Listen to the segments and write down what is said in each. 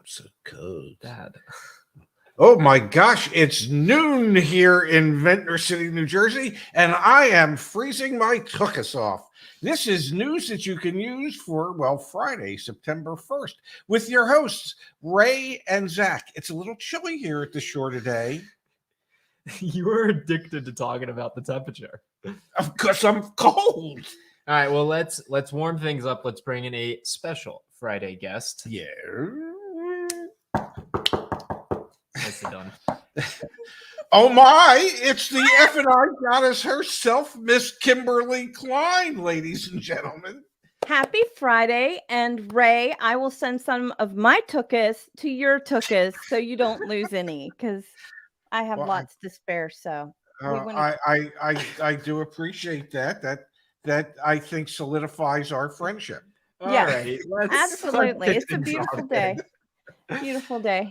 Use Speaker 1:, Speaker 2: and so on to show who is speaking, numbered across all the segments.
Speaker 1: so cold.
Speaker 2: Dad.
Speaker 1: Oh my gosh, it's noon here in Ventnor City, New Jersey, and I am freezing my tuchus off. This is news that you can use for, well, Friday, September 1st, with your hosts, Ray and Zach. It's a little chilly here at the shore today.
Speaker 2: You were addicted to talking about the temperature.
Speaker 1: Of course, I'm cold.
Speaker 2: All right, well, let's warm things up. Let's bring in a special Friday guest.
Speaker 1: Yeah.
Speaker 2: Nicely done.
Speaker 1: Oh my, it's the F&I goddess herself, Miss Kimberly Kline, ladies and gentlemen.
Speaker 3: Happy Friday, and Ray, I will send some of my tuchus to your tuchus so you don't lose any, because I have lots to spare. So
Speaker 1: I do appreciate that. That I think solidifies our friendship.
Speaker 3: Yeah,
Speaker 2: right,
Speaker 3: absolutely. It's a beautiful day. Beautiful day.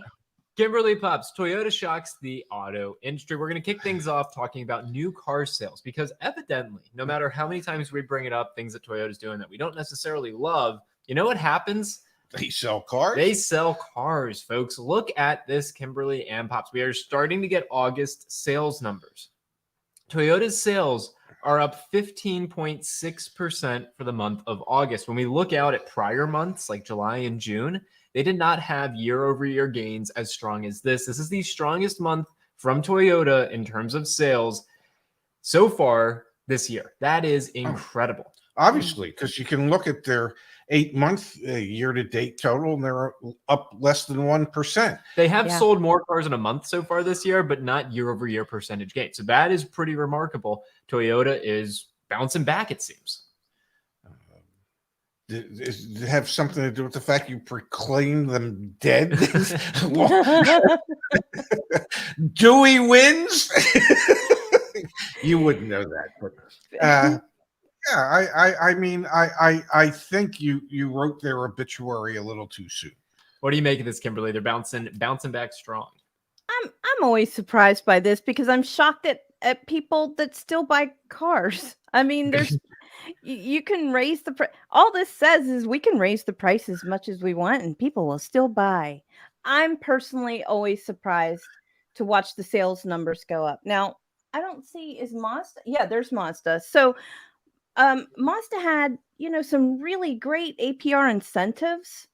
Speaker 2: Kimberly Pops, Toyota shocks the auto industry. We're going to kick things off talking about new car sales because evidently, no matter how many times we bring it up, things that Toyota's doing that we don't necessarily love, you know what happens?
Speaker 1: They sell cars.
Speaker 2: They sell cars, folks. Look at this, Kimberly and Pops. We are starting to get August sales numbers. Toyota's sales are up 15.6% for the month of August. When we look out at prior months like July and June, they did not have year-over-year gains as strong as this. This is the strongest month from Toyota in terms of sales so far this year. That is incredible.
Speaker 1: Obviously, because you can look at their 8-month year-to-date total, and they're up less than 1%.
Speaker 2: They have sold more cars in a month so far this year, but not year-over-year percentage gain. So that is pretty remarkable. Toyota is bouncing back, it seems.
Speaker 1: Does it have something to do with the fact you proclaim them dead? Dewey wins? You wouldn't know that. But, yeah, I think you wrote their obituary a little too soon.
Speaker 2: What do you make of this, Kimberly? They're bouncing back strong.
Speaker 3: I'm always surprised by this because I'm shocked at people that still buy cars. I mean, there's you can raise the price. All this says is we can raise the price as much as we want and people will still buy. I'm personally always surprised to watch the sales numbers go up. Now, I don't see is Mazda. Yeah, there's Mazda. So Mazda had, some really great APR incentives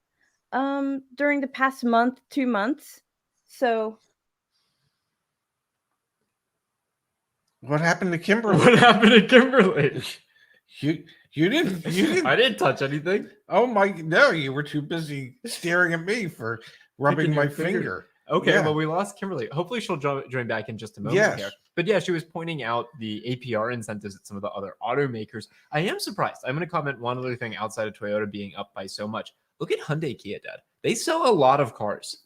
Speaker 3: during the past month, 2 months. So
Speaker 1: what happened to Kimberly?
Speaker 2: What happened to Kimberly?
Speaker 1: You didn't.
Speaker 2: I didn't touch anything.
Speaker 1: Oh no, you were too busy staring at me for rubbing my finger.
Speaker 2: Okay, well, we lost Kimberly. Hopefully she'll join back in just a moment here. But yeah, she was pointing out the APR incentives at some of the other automakers. I am surprised. I'm going to comment one other thing outside of Toyota being up by so much. Look at Hyundai Kia, Dad. They sell a lot of cars.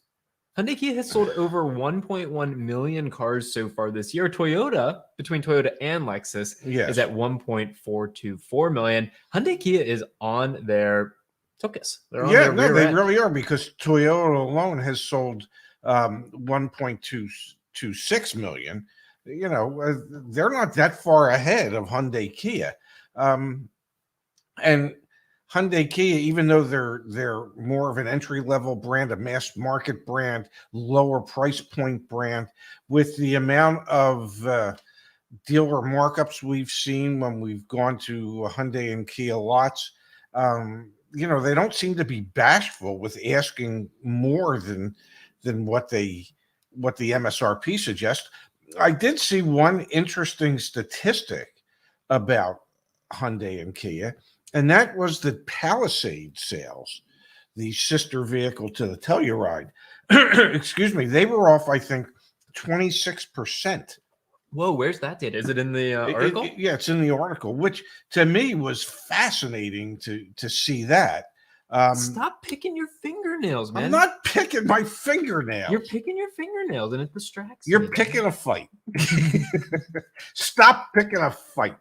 Speaker 2: Hyundai Kia has sold over 1.1 million cars so far this year. Toyota, between Toyota and Lexus, is at 1.424 million. Hyundai Kia is on their tuchus.
Speaker 1: They really are, because Toyota alone has sold 1.226 million. They're not that far ahead of Hyundai Kia. And Hyundai Kia, even though they're more of an entry-level brand, a mass market brand, lower price point brand, with the amount of dealer markups we've seen when we've gone to Hyundai and Kia lots, they don't seem to be bashful with asking more than what the MSRP suggests. I did see one interesting statistic about Hyundai and Kia, and that was the Palisade sales, the sister vehicle to the Telluride. Excuse me, they were off, I think, 26%.
Speaker 2: Whoa, where's that data? Is it in the article?
Speaker 1: Yeah, it's in the article, which to me was fascinating to see that.
Speaker 2: Stop picking your fingernails, man.
Speaker 1: I'm not picking my fingernails.
Speaker 2: You're picking your fingernails and it distracts
Speaker 1: You're
Speaker 2: me.
Speaker 1: picking a fight. Stop picking a fight.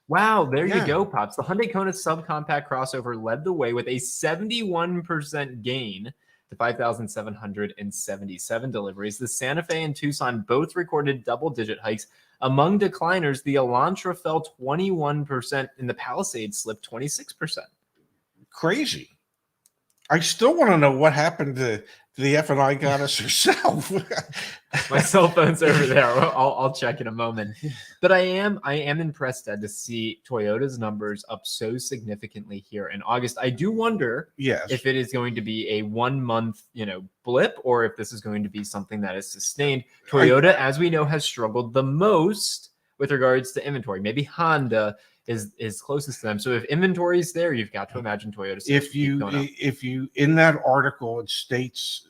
Speaker 2: Wow, there you go, Pops. The Hyundai Kona subcompact crossover led the way with a 71% gain to 5,777 deliveries. The Santa Fe and Tucson both recorded double-digit hikes. Among decliners, the Elantra fell 21% and the Palisade slipped 26%.
Speaker 1: Crazy. I still want to know what happened to the F&I goddess herself.
Speaker 2: My cell phone's over there. I'll check in a moment. But I am impressed, Ed, to see Toyota's numbers up so significantly here in August. I do wonder if it is going to be a 1 month, blip, or if this is going to be something that is sustained. Toyota, as we know, has struggled the most with regards to inventory. Maybe Honda is closest to them. So if inventory is there, you've got to imagine Toyota.
Speaker 1: If you in that article, it states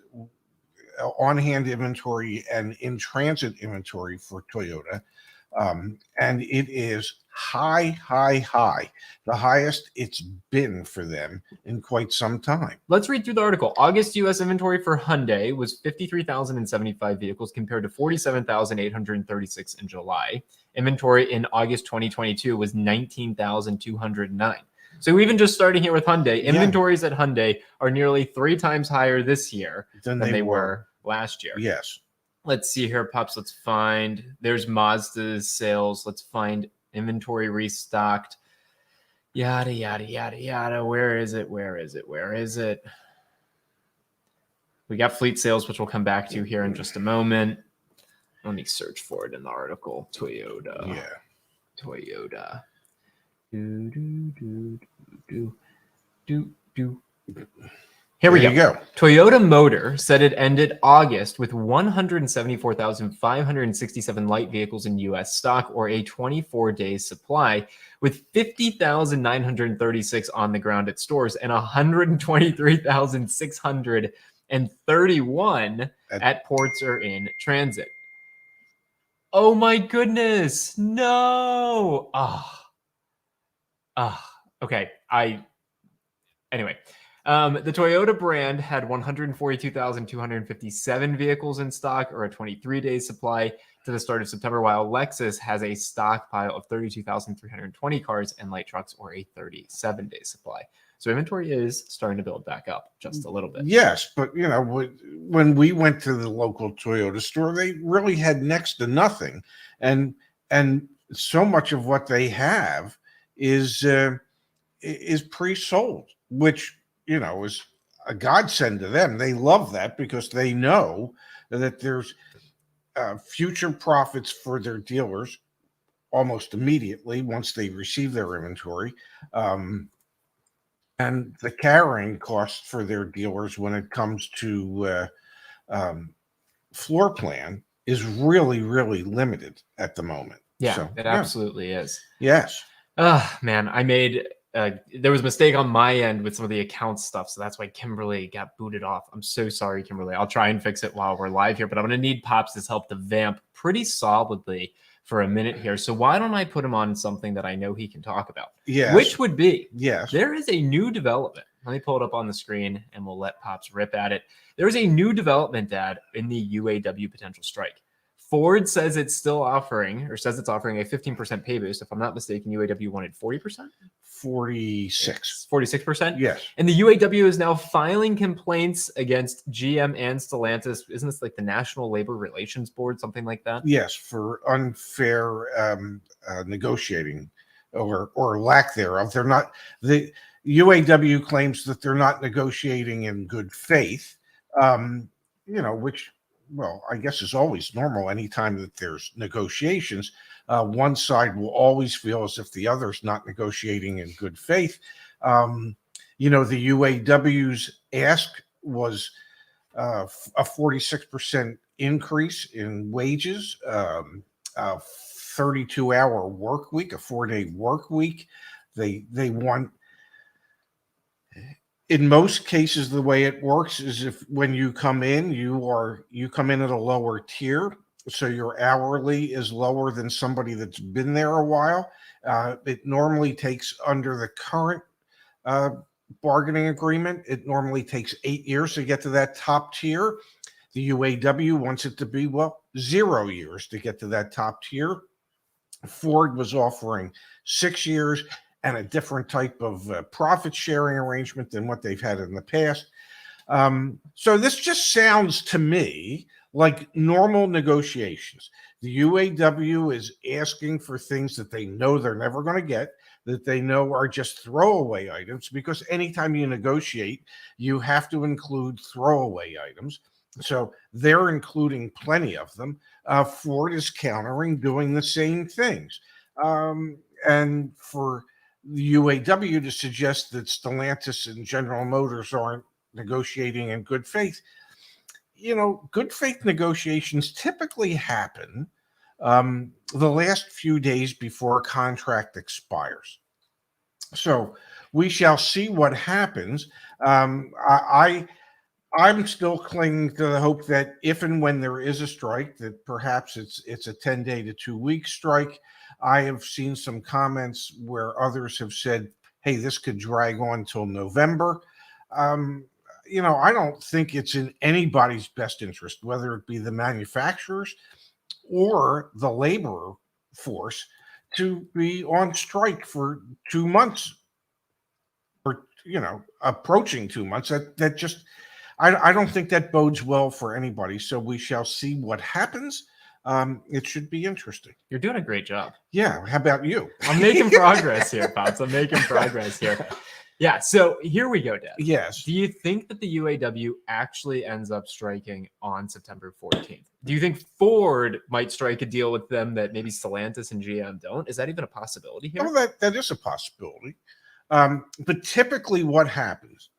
Speaker 1: on-hand inventory and in-transit inventory for Toyota, and it is high, the highest it's been for them in quite some time.
Speaker 2: Let's read through the article. August U.S. inventory for Hyundai was 53,075 vehicles compared to 47,836 in July. Inventory in August 2022 was 19,209. So even just starting here with Hyundai, inventories at Hyundai are nearly 3 times higher this year than they were last year.
Speaker 1: Yes.
Speaker 2: Let's see here, Pops. Let's find. There's Mazda's sales. Let's find inventory restocked. Yada, yada, yada, yada. Where is it? We got fleet sales, which we'll come back to here in just a moment. Let me search for it in the article. Toyota.
Speaker 1: Yeah.
Speaker 2: Toyota. Here we go. Toyota Motor said it ended August with 174,567 light vehicles in U.S. stock, or a 24-day supply, with 50,936 on the ground at stores and 123,631 at ports or in transit. Oh my goodness. No. Okay. Anyway, the Toyota brand had 142,257 vehicles in stock, or a 23-day supply to the start of September, while Lexus has a stockpile of 32,320 cars and light trucks, or a 37-day supply. So inventory is starting to build back up just a little bit.
Speaker 1: Yes, but when we went to the local Toyota store, they really had next to nothing, and so much of what they have is pre-sold, which is a godsend to them. They love that because they know that there's future profits for their dealers almost immediately once they receive their inventory. And the carrying costs for their dealers when it comes to floor plan is really, really limited at the moment.
Speaker 2: Yeah,
Speaker 1: so,
Speaker 2: it absolutely is.
Speaker 1: Yes.
Speaker 2: Man, I made there was a mistake on my end with some of the account stuff, so that's why Kimberly got booted off. I'm so sorry, Kimberly. I'll try and fix it while we're live here, but I'm going to need Pops' help to vamp pretty solidly for a minute here. So why don't I put him on something that I know he can talk about?
Speaker 1: Yes.
Speaker 2: Which would be,
Speaker 1: there
Speaker 2: is a new development. Let me pull it up on the screen and we'll let Pops rip at it. There is a new development, Dad, in the UAW potential strike. Ford says it's still offering, or says it's offering a 15% pay boost. If I'm not mistaken, UAW wanted 40%? 46%?
Speaker 1: Yes.
Speaker 2: And the UAW is now filing complaints against GM and Stellantis. Isn't this like the National Labor Relations Board, something like that?
Speaker 1: Yes, for unfair negotiating or lack thereof. They're not, the UAW claims that they're not negotiating in good faith, which, well, I guess is always normal anytime that there's negotiations. One side will always feel as if the other's not negotiating in good faith. The UAW's ask was a 46% increase in wages, a 32-hour work week, a 4-day work week. They want, in most cases, the way it works is if when you come in, you come in at a lower tier, so your hourly is lower than somebody that's been there a while. It normally takes, under the current bargaining agreement, it normally takes 8 years to get to that top tier. The UAW wants it to be, 0 years to get to that top tier. Ford was offering 6 years and a different type of profit sharing arrangement than what they've had in the past. So this just sounds to me like normal negotiations. The UAW is asking for things that they know they're never going to get. that they know are just throwaway items, because anytime you negotiate, you have to include throwaway items. So they're including plenty of them. Ford is countering, doing the same things. And for the UAW to suggest that Stellantis and General Motors aren't negotiating in good faith, good faith negotiations typically happen the last few days before a contract expires. So we shall see what happens. I'm still clinging to the hope that if and when there is a strike, that perhaps it's a 10-day to 2-week strike. I have seen some comments where others have said, hey, this could drag on till November. I don't think it's in anybody's best interest, whether it be the manufacturers or the labor force, to be on strike for 2 months or, approaching 2 months. That just, I don't think that bodes well for anybody. So we shall see what happens. It should be interesting.
Speaker 2: You're doing a great job.
Speaker 1: Yeah. How about you?
Speaker 2: I'm making progress here, Pops. I'm making progress here. Yeah. So here we go, Dad.
Speaker 1: Yes.
Speaker 2: Do you think that the UAW actually ends up striking on September 14th? Do you think Ford might strike a deal with them that maybe Stellantis and GM don't? Is that even a possibility here?
Speaker 1: Oh, that is a possibility. But typically what happens,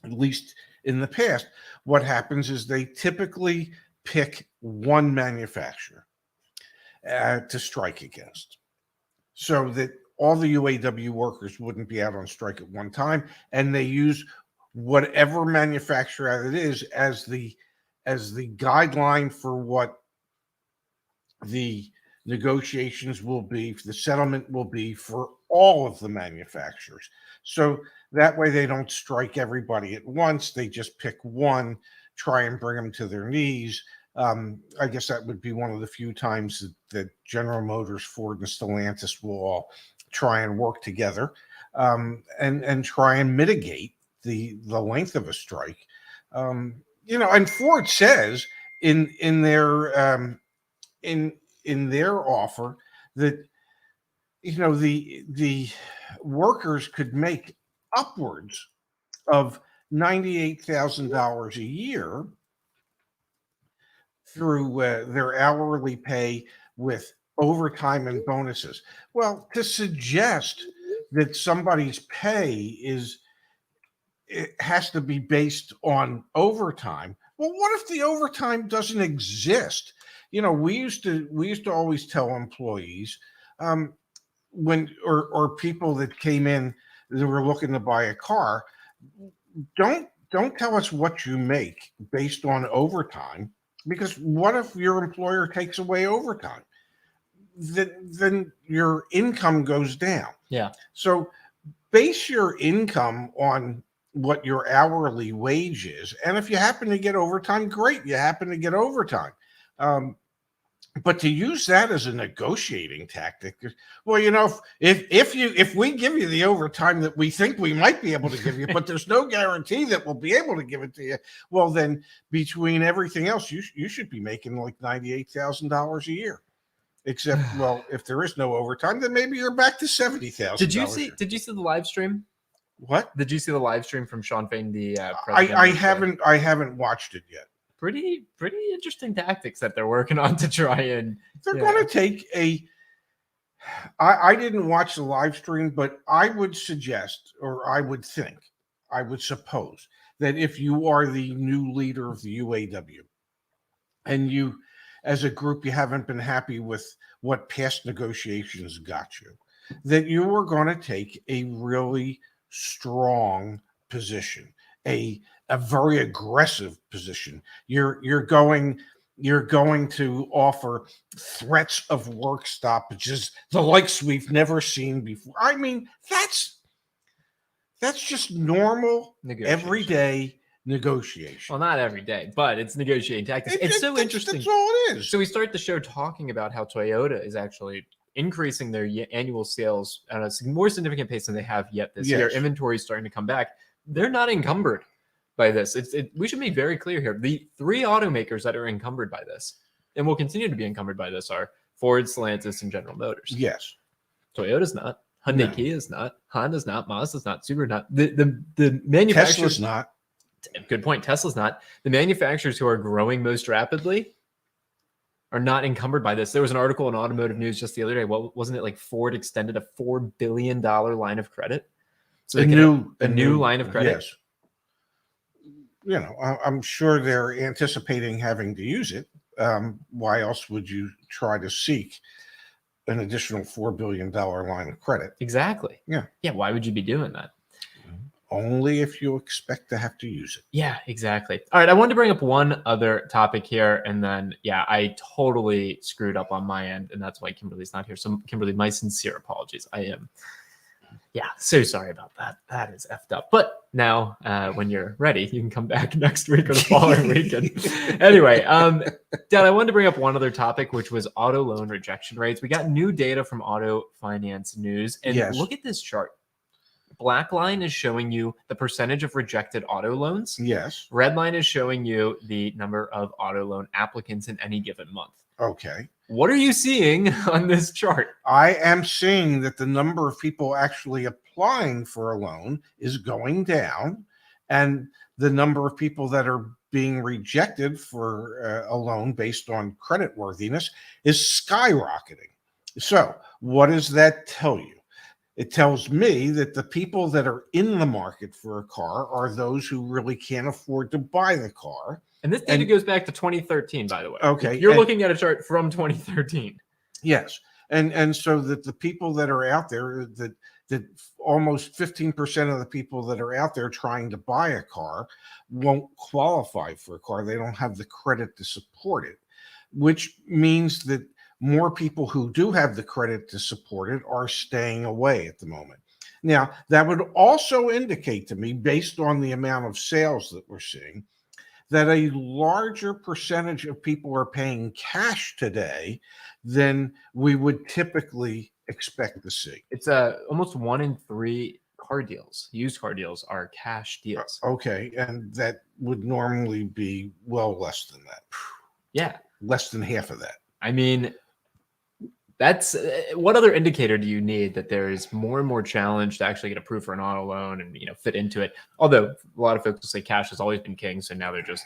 Speaker 1: at least in the past, what happens is they typically pick one manufacturer to strike against, so that all the UAW workers wouldn't be out on strike at one time, and they use whatever manufacturer it is as the guideline for what the negotiations will be, the settlement will be for all of the manufacturers. So that way they don't strike everybody at once. They just pick one, try and bring them to their knees. I guess that would be one of the few times that General Motors, Ford, and Stellantis will all try and work together and try and mitigate the length of a strike. And Ford says in their offer that the workers could make upwards of $98,000 a year through their hourly pay with overtime and bonuses. Well, to suggest that somebody's pay has to be based on overtime. Well, what if the overtime doesn't exist? We used to always tell employees when people that came in that were looking to buy a car, don't tell us what you make based on overtime, because what if your employer takes away overtime? Then your income goes down.
Speaker 2: Yeah. So
Speaker 1: base your income on what your hourly wage is. And if you happen to get overtime, great, you happen to get overtime. But to use that as a negotiating tactic, well, if we give you the overtime that we think we might be able to give you, but there's no guarantee that we'll be able to give it to you, well, then between everything else, you should be making like $98,000 a year. Except, well, if there is no overtime, then maybe you're back to $70,000.
Speaker 2: Did you see the live stream?
Speaker 1: What?
Speaker 2: Did you see the live stream from Sean Fain, the
Speaker 1: president? I haven't watched it yet.
Speaker 2: Pretty interesting tactics that they're working on to try and
Speaker 1: they're going to take I didn't watch the live stream, but I would suggest, or I would suppose that if you are the new leader of the UAW and you as a group you haven't been happy with what past negotiations got you, that you are going to take a really strong position, a very aggressive position. You're going to offer threats of work stoppages, the likes we've never seen before. I mean, that's just normal everyday negotiation.
Speaker 2: Well, not every day, but it's negotiating tactics. It's so interesting.
Speaker 1: That's all it is.
Speaker 2: So we start the show talking about how Toyota is actually increasing their annual sales at a more significant pace than they have yet this year. Inventory is starting to come back. They're not encumbered by this. We should be very clear here. The three automakers that are encumbered by this and will continue to be encumbered by this are Ford, Stellantis, and General Motors.
Speaker 1: Yes.
Speaker 2: Toyota's not. Hyundai,
Speaker 1: No.
Speaker 2: Kia is not. Honda's not. Mazda's not. Subaru not. The manufacturers.
Speaker 1: Tesla's not.
Speaker 2: Good point. Tesla's not. The manufacturers who are growing most rapidly are not encumbered by this. There was an article in Automotive News just the other day. What wasn't it like? Ford extended a $4 billion line of credit. So
Speaker 1: A
Speaker 2: new line of credit.
Speaker 1: Yes. You know, I'm sure they're anticipating having to use it. Why else would you try to seek an additional $4 billion line of credit?
Speaker 2: Exactly.
Speaker 1: Yeah.
Speaker 2: Yeah. Why would you be doing that?
Speaker 1: Only if you expect to have to use it.
Speaker 2: Yeah, exactly. All right. I wanted to bring up one other topic here. And then, yeah, I totally screwed up on my end. And that's why Kimberly's not here. So, Kimberly, my sincere apologies. I am, so sorry about that. That is effed up. But now, when you're ready, you can come back next week or the following weekend. Anyway, Dad, I wanted to bring up one other topic, which was auto loan rejection rates. We got new data from Auto Finance News. And look at this chart. Black line is showing you the percentage of rejected auto loans.
Speaker 1: Yes.
Speaker 2: Red line is showing you the number of auto loan applicants in any given month.
Speaker 1: Okay.
Speaker 2: What are you seeing on this chart?
Speaker 1: I am seeing that the number of people actually applying for a loan is going down, and the number of people that are being rejected for a loan based on credit worthiness is skyrocketing. So what does that tell you? It tells me that the people that are in the market for a car are those who really can't afford to buy the car.
Speaker 2: And this data goes back to 2013, by the way.
Speaker 1: Okay.
Speaker 2: You're looking at a chart from 2013.
Speaker 1: Yes. And so that the people that are out there, that almost 15% of the people that are out there trying to buy a car won't qualify for a car. They don't have the credit to support it, which means that more people who do have the credit to support it are staying away at the moment. Now, that would also indicate to me, based on the amount of sales that we're seeing, that a larger percentage of people are paying cash today than we would typically expect to see.
Speaker 2: It's almost 1 in 3 car deals, used car deals, are cash deals.
Speaker 1: Okay, and that would normally be well less than that.
Speaker 2: Yeah.
Speaker 1: Less than half of that.
Speaker 2: I mean, that's what other indicator do you need that there is more and more challenge to actually get approved for an auto loan and fit into it? Although a lot of folks will say cash has always been king, so now they're just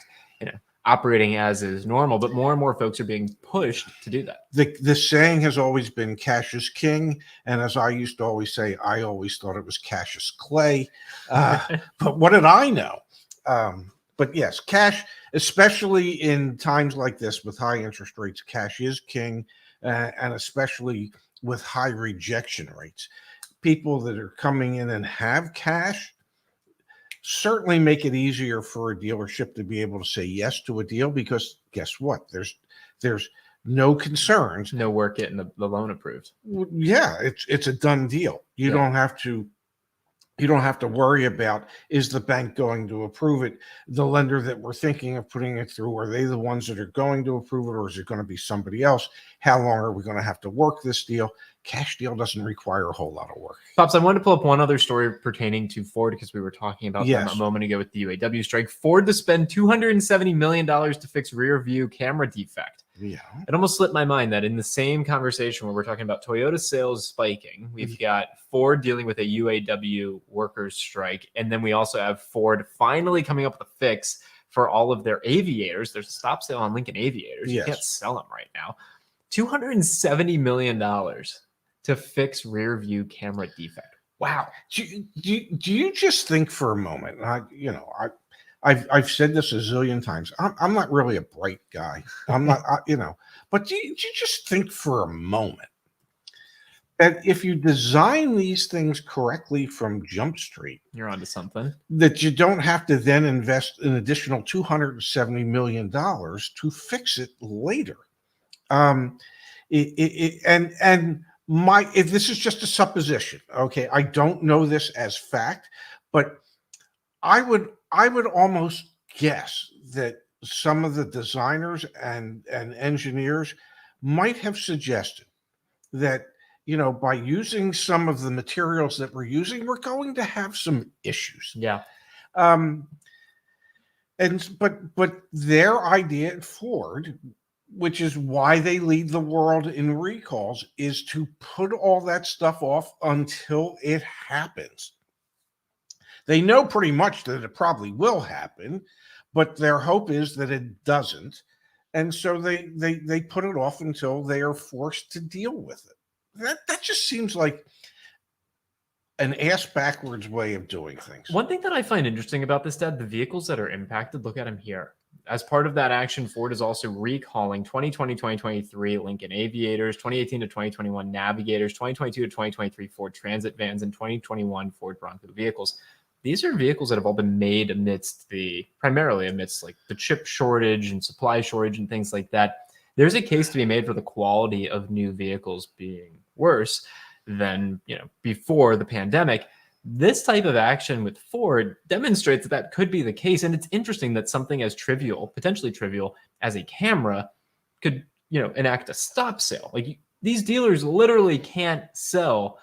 Speaker 2: operating as is normal. But more and more folks are being pushed to do that.
Speaker 1: The saying has always been cash is king, and as I used to always say, I always thought it was Cassius Clay. But what did I know? But yes, cash, especially in times like this with high interest rates, cash is king. And especially with high rejection rates. People that are coming in and have cash certainly make it easier for a dealership to be able to say yes to a deal, because guess what? There's no concerns.
Speaker 2: No work getting the loan approved.
Speaker 1: Yeah, it's a done deal. You don't have to worry about, is the bank going to approve it? The lender that we're thinking of putting it through, are they the ones that are going to approve it, or is it going to be somebody else? How long are we going to have to work this deal? Cash deal doesn't require a whole lot of work.
Speaker 2: Pops, I wanted to pull up one other story pertaining to Ford, because we were talking about them a moment ago with the UAW strike. Ford to spend $270 million to fix rear view camera defect.
Speaker 1: Yeah.
Speaker 2: It almost slipped my mind that in the same conversation where we're talking about Toyota sales spiking, we've got Ford dealing with a UAW workers strike. And then we also have Ford finally coming up with a fix for all of their aviators. There's a stop sale on Lincoln aviators. You can't sell them right now. $270 million to fix rear view camera defect. Wow.
Speaker 1: Do you just think for a moment, I've said this a zillion times. I'm not really a bright guy. I'm not, but do you just think for a moment that if you design these things correctly from Jump Street,
Speaker 2: you're onto something, that
Speaker 1: you don't have to then invest an additional $270 million to fix it later. If this is just a supposition, okay, I don't know this as fact, but I would almost guess that some of the designers and engineers might have suggested that, by using some of the materials that we're using, we're going to have some issues.
Speaker 2: Yeah.
Speaker 1: But their idea at Ford which is why they lead the world in recalls, is to put all that stuff off until it happens. They know pretty much that it probably will happen, but their hope is that it doesn't. And so they put it off until they are forced to deal with it. That just seems like an ass backwards way of doing things.
Speaker 2: One thing that I find interesting about this, Dad, the vehicles that are impacted, look at them here. As part of that action, Ford is also recalling 2020, 2023 Lincoln Aviators, 2018 to 2021 Navigators, 2022 to 2023 Ford Transit vans, and 2021 Ford Bronco vehicles. These are vehicles that have all been made primarily amidst like the chip shortage and supply shortage and things like that. There's a case to be made for the quality of new vehicles being worse than, before the pandemic. This type of action with Ford demonstrates that could be the case. And it's interesting that something as potentially trivial as a camera could, enact a stop sale. Like these dealers literally can't sell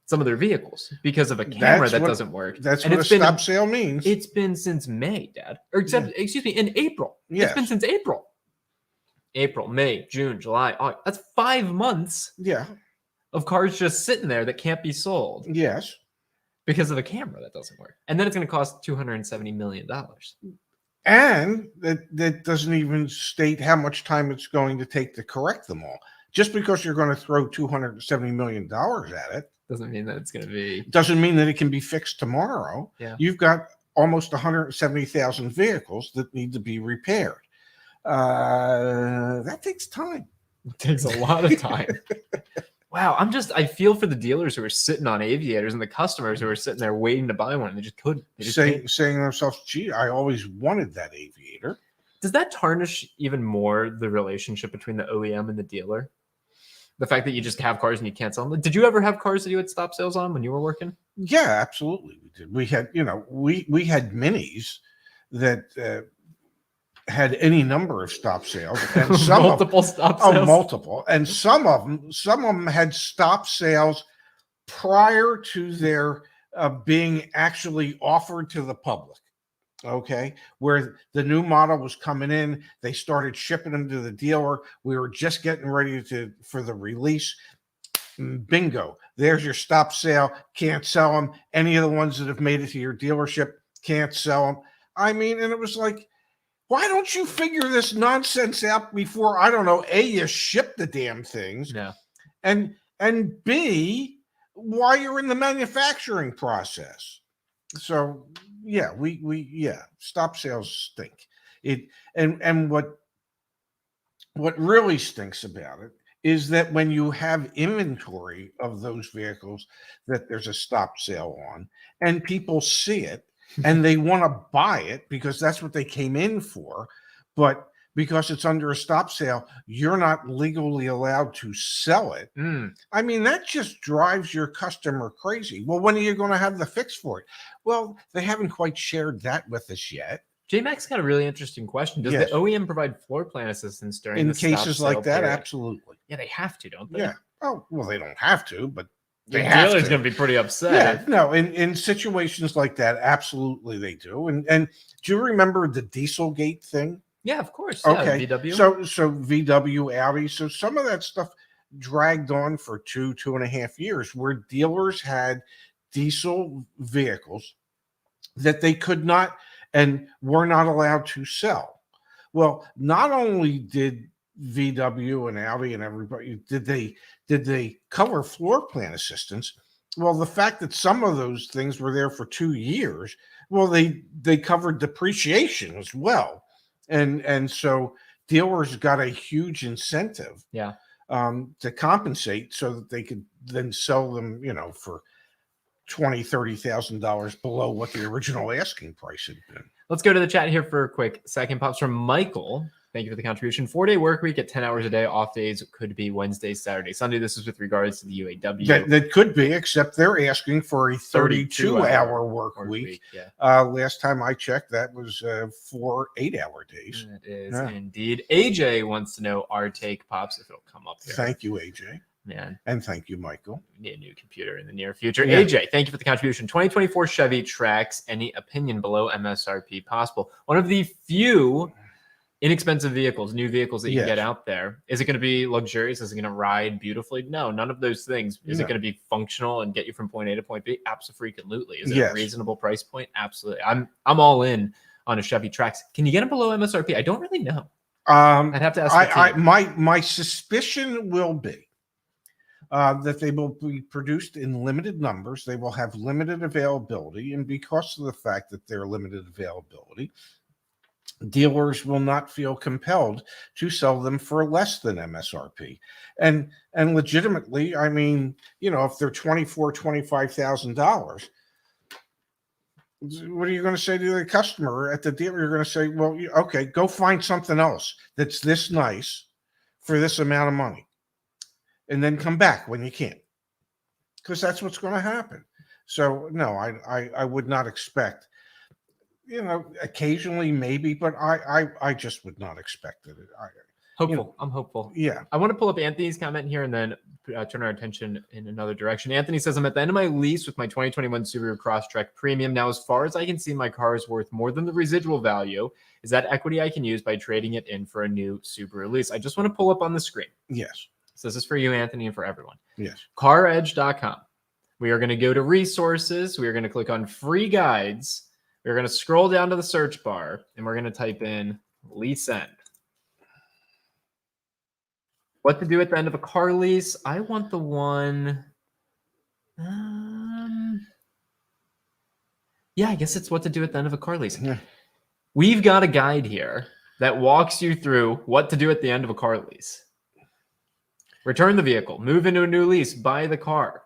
Speaker 2: some of their vehicles because of a camera that doesn't work.
Speaker 1: That's what a stop sale means.
Speaker 2: It's been since May, Dad. Excuse me, in April. Yes. It's been since April. April, May, June, July, August. That's 5 months.
Speaker 1: Yeah.
Speaker 2: Of cars just sitting there that can't be sold.
Speaker 1: Yes.
Speaker 2: Because of a camera that doesn't work. And then it's going to cost $270 million.
Speaker 1: And that doesn't even state how much time it's going to take to correct them all. Just because you're going to throw $270 million at it
Speaker 2: doesn't mean that it's going to be.
Speaker 1: Doesn't mean that it can be fixed tomorrow.
Speaker 2: Yeah.
Speaker 1: You've got almost 170,000 vehicles that need to be repaired. That takes time.
Speaker 2: It takes a lot of time. Wow. I feel for the dealers who are sitting on Aviators and the customers who are sitting there waiting to buy one. They just couldn't.
Speaker 1: Saying to themselves, gee, I always wanted that Aviator.
Speaker 2: Does that tarnish even more the relationship between the OEM and the dealer? The fact that you just have cars and you can't sell them. Did you ever have cars that you had stop sales on when you were working?
Speaker 1: Yeah, absolutely. We did. We had, we had Minis that had any number of stop sales, and some
Speaker 2: multiple stop sales.
Speaker 1: Oh, multiple, and some of them had stop sales prior to their being actually offered to the public. Okay, where the new model was coming in, they started shipping them to the dealer. We were just getting ready for the release. Bingo, there's your stop sale. Can't sell them. Any of the ones that have made it to your dealership, can't sell them. I mean, and it was like, why don't you figure this nonsense out before, I don't know, A, you ship the damn things,
Speaker 2: yeah,
Speaker 1: and B, while you're in the manufacturing process. So yeah, we stop sales stink. And what really stinks about it is that when you have inventory of those vehicles that there's a stop sale on, and people see it and they want to buy it because that's what they came in for, but because it's under a stop sale, you're not legally allowed to sell it. I mean, that just drives your customer crazy. Well, when are you going to have the fix for it? Well, they haven't quite shared that with us yet.
Speaker 2: J-Max got a really interesting question. Does the OEM provide floor plan assistance during
Speaker 1: in cases like that? Period? Absolutely.
Speaker 2: Yeah, they have to, don't they?
Speaker 1: Yeah. Oh, well, they don't have to, but
Speaker 2: the dealer's going to be pretty upset.
Speaker 1: Yeah, no, in situations like that, absolutely they do. And do you remember the Dieselgate thing?
Speaker 2: Yeah, of course.
Speaker 1: Okay.
Speaker 2: Yeah, VW.
Speaker 1: So VW, Audi. So some of that stuff dragged on for 2.5 years, where dealers had diesel vehicles that they could not and were not allowed to sell. Well, not only did VW and Audi and everybody did they cover floor plan assistance. Well, the fact that some of those things were there for 2 years, well, they covered depreciation as well. And so dealers got a huge incentive to compensate so that they could then sell them, for $20,000-$30,000 below what the original asking price had been.
Speaker 2: Let's go to the chat here for a quick second. Pops from Michael. Thank you for the contribution. 4-day work week at 10 hours a day. Off days could be Wednesday, Saturday, Sunday. This is with regards to the UAW.
Speaker 1: That could be, except they're asking for a 32-hour work week.
Speaker 2: Yeah.
Speaker 1: Last time I checked, that was 4 8-hour days.
Speaker 2: That is indeed. AJ wants to know our take, Pops, if it'll come up here.
Speaker 1: Thank you, AJ.
Speaker 2: Man.
Speaker 1: And thank you, Michael.
Speaker 2: We need a new computer in the near future. Yeah. AJ, thank you for the contribution. 2024 Chevy Trax. Any opinion below MSRP possible? One of the few inexpensive vehicles, new vehicles that you can get
Speaker 1: Yes.
Speaker 2: out there. Is it going to be luxurious? Is it going to ride beautifully? No, none of those things. Is it
Speaker 1: No.
Speaker 2: going to be functional and get you from point A to point B? Absolutely. Is it
Speaker 1: Yes.
Speaker 2: a reasonable price point? Absolutely. I'm all in on a Chevy Trax. Can you get them below MSRP? I don't really know. I'd have to ask the team.
Speaker 1: My suspicion will be that they will be produced in limited numbers. They will have limited availability, and because of the fact that they're limited availability, dealers will not feel compelled to sell them for less than MSRP. And legitimately, I mean, if they're $25,000, what are you going to say to the customer at the dealer? You're going to say, well, okay, go find something else that's this nice for this amount of money, and then come back when you can't, because that's what's going to happen. So no, I would not expect, occasionally maybe, but I just would not expect it.
Speaker 2: Hopeful. I'm hopeful.
Speaker 1: Yeah.
Speaker 2: I want to pull up Anthony's comment here and then turn our attention in another direction. Anthony says, I'm at the end of my lease with my 2021 Subaru Crosstrek Premium. Now, as far as I can see, my car is worth more than the residual value. Is that equity I can use by trading it in for a new Subaru lease? I just want to pull up on the screen.
Speaker 1: Yes.
Speaker 2: So this is for you, Anthony, and for everyone.
Speaker 1: Yes.
Speaker 2: CarEdge.com. We are going to go to resources. We are going to click on free guides. We're going to scroll down to the search bar, and we're going to type in lease end. What to do at the end of a car lease? I want the one. Yeah, I guess it's what to do at the end of a car lease.
Speaker 1: Yeah.
Speaker 2: We've got a guide here that walks you through what to do at the end of a car lease. Return the vehicle, move into a new lease, buy the car.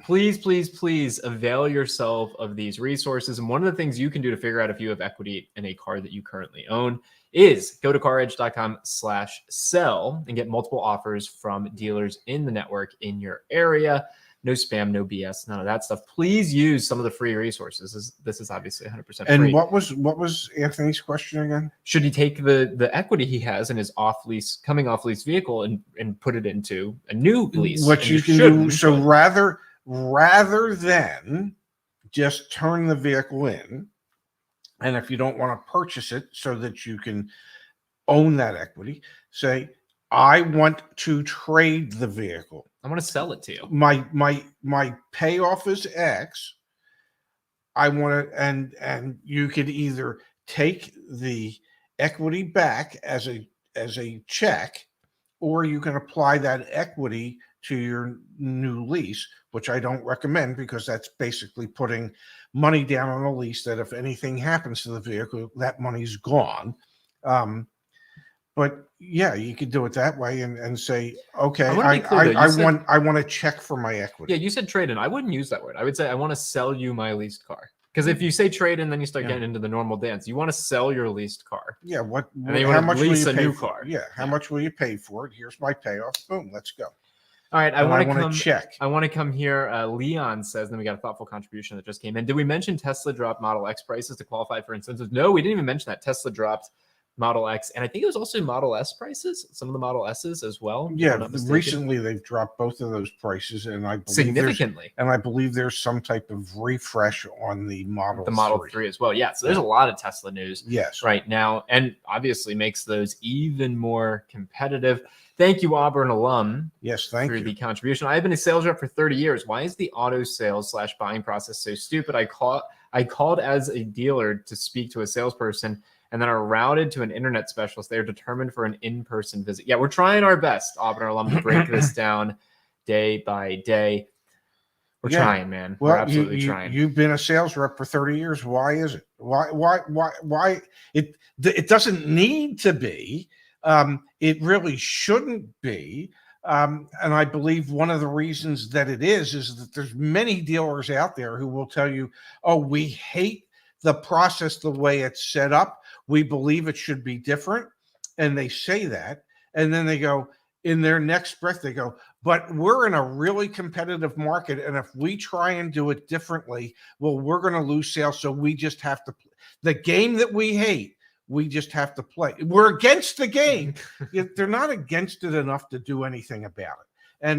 Speaker 2: Please, please, please avail yourself of these resources. And one of the things you can do to figure out if you have equity in a car that you currently own is go to caredge.com/sell and get multiple offers from dealers in the network in your area. No spam, no BS, none of that stuff. Please use some of the free resources. This is obviously 100% free.
Speaker 1: And what was Anthony's question again?
Speaker 2: Should he take the equity he has in his coming off lease vehicle and put it into a new lease?
Speaker 1: What you can do, so rather than just turn the vehicle in, and if you don't want to purchase it so that you can own that equity, say, I want to trade the vehicle.
Speaker 2: I want to sell it to you.
Speaker 1: My payoff is X. I want to, and you could either take the equity back as a check, or you can apply that equity to your new lease, which I don't recommend, because that's basically putting money down on a lease that if anything happens to the vehicle, that money's gone. But yeah, you could do it that way and say, okay, I want a check for my equity.
Speaker 2: Yeah, you said trade in. I wouldn't use that word. I would say I want to sell you my leased car. Because if you say trade in, then you start getting into the normal dance. You want to sell your leased car.
Speaker 1: Yeah,
Speaker 2: how much will you pay for
Speaker 1: car? Yeah, how much will you pay for it? Here's my payoff. Boom, let's go.
Speaker 2: All right, I want to
Speaker 1: check.
Speaker 2: I want to come here. Leon says, then we got a thoughtful contribution that just came in. Did we mention Tesla dropped Model X prices to qualify for incentives? No, we didn't even mention that. Tesla dropped Model X, and I think it was also Model S prices, some of the Model S's as well.
Speaker 1: Yeah, recently they've dropped both of those prices, and I believe
Speaker 2: significantly.
Speaker 1: And I believe there's some type of refresh on the Model
Speaker 2: 3 as well. Yeah, so there's a lot of Tesla news right now, and obviously makes those even more competitive. Thank you, Auburn alum.
Speaker 1: Yes, thank you
Speaker 2: for the contribution. I've been a sales rep for 30 years. Why is the auto sales / buying process so stupid? I called as a dealer to speak to a salesperson, and then are routed to an internet specialist. They are determined for an in-person visit. Yeah, we're trying our best, Auburn alum, to break this down day by day. We're trying, man. We're absolutely trying.
Speaker 1: You've been a sales rep for 30 years. Why is it? Why it doesn't need to be. It really shouldn't be. And I believe one of the reasons that it is that there's many dealers out there who will tell you, oh, we hate the process the way it's set up. We believe it should be different. And they say that. And then they go, in their next breath, they go, but we're in a really competitive market. And if we try and do it differently, well, we're going to lose sales. So we just have to play the game that we hate. We just have to play. We're against the game. They're not against it enough to do anything about it.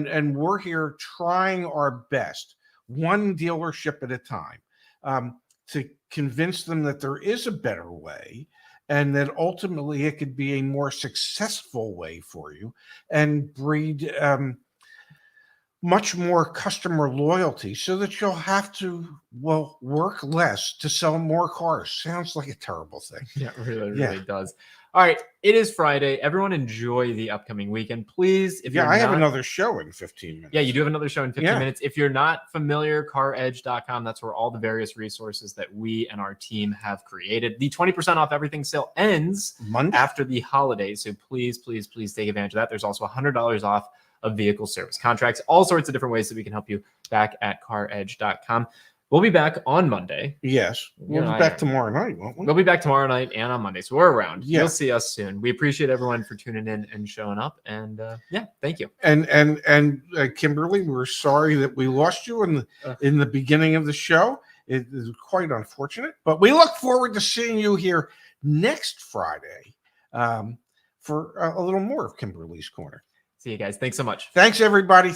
Speaker 1: And we're here trying our best, one dealership at a time, to convince them that there is a better way, and that ultimately it could be a more successful way for you and breed much more customer loyalty so that you'll have to, well, work less to sell more cars. Sounds like a terrible thing.
Speaker 2: Yeah, it really does. All right, it is Friday. Everyone enjoy the upcoming weekend. Please, if you're
Speaker 1: I have another show in 15 minutes.
Speaker 2: Yeah, you do have another show in 15 minutes. If you're not familiar, CarEdge.com, that's where all the various resources that we and our team have created. The 20% off everything sale ends
Speaker 1: Monday
Speaker 2: after the holidays, so please take advantage of that. There's also $100 off of vehicle service contracts, all sorts of different ways that we can help you back at CarEdge.com. We'll be back on Monday.
Speaker 1: Yes. We'll be back tomorrow night, won't we?
Speaker 2: We'll be back tomorrow night and on Monday. So we're around.
Speaker 1: Yeah.
Speaker 2: You'll see us soon. We appreciate everyone for tuning in and showing up. And thank you.
Speaker 1: And Kimberly, we're sorry that we lost you in the beginning of the show. It is quite unfortunate, but we look forward to seeing you here next Friday for a little more of Kimberly's Corner.
Speaker 2: See you guys. Thanks so much.
Speaker 1: Thanks, everybody.